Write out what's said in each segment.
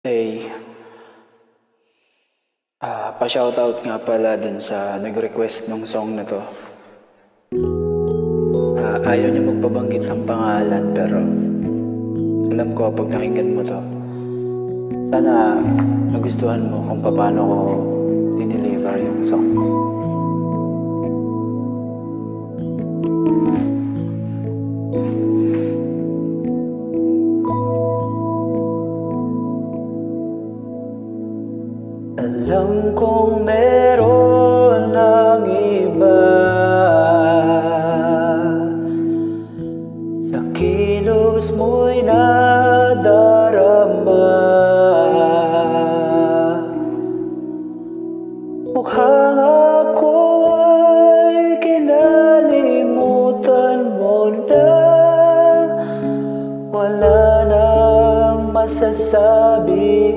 Ay, pa-shoutout nga pala dun sa nag-request ng song na to. Ayaw niya magpabanggit ng pangalan pero alam ko pag nakinggan mo to, sana nagustuhan mo kung paano ko dineliver yung song. Alam kong meron ng iba sa kilos mo'y nadarama. Mukhang ako ay kinalimutan mo na. Wala nang masasabi,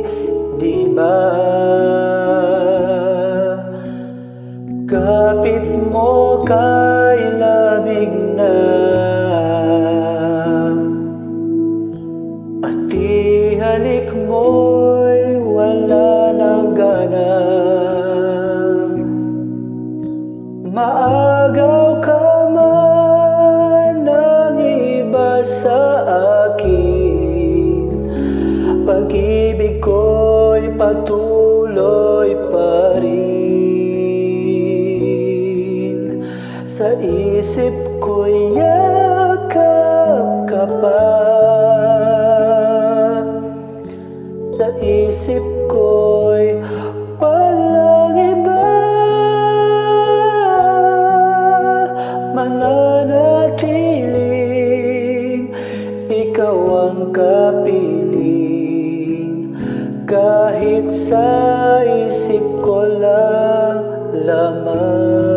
di ba? Kapit mo kay lamig na at ihalik mo'y wala nang gana. Maagaw ka man ng iba sa akin, pag-ibig ko'y patuloy pa rin. Sa isip ko'y yakap ka pa. Sa isip ko'y walang iba. Mananatiling ikaw ang kapiling, kahit sa isip ko lang lamang.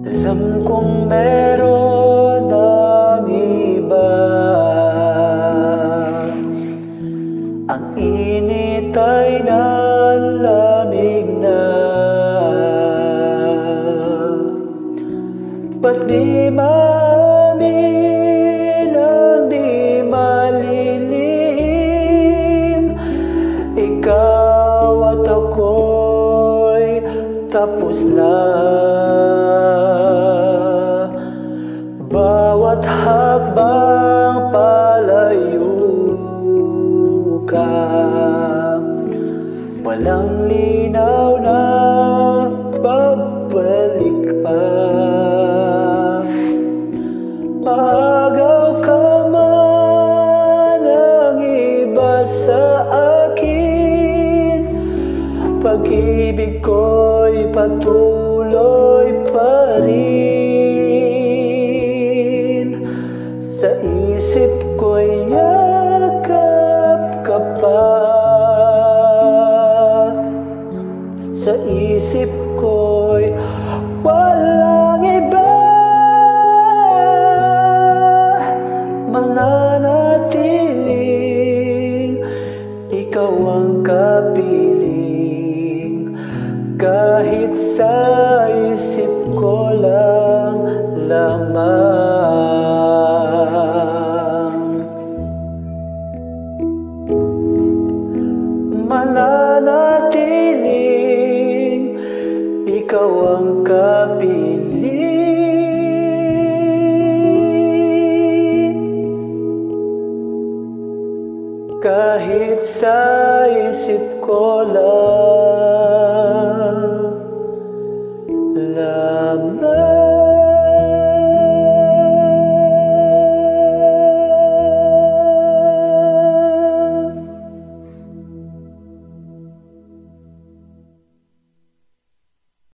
Alam kong meron ng iba, ang init ay nalamig na. Ba't di maamin ang di malilihim? Ikaw at ako'y tapos na. Bawat habang palayo ka, walang linaw na babalik pa. Maagaw ka man ang iba sa akin, pag-ibig ko'y patuloy pa rin. Sa isip ko'y yakap ka pa. Sa isip ko'y walang iba. Mananatiling ikaw ang kapiling, kahit sa isip ko lang lamang. Mananatiling ikaw ang kapiling, kahit sa isip ko lang lamang.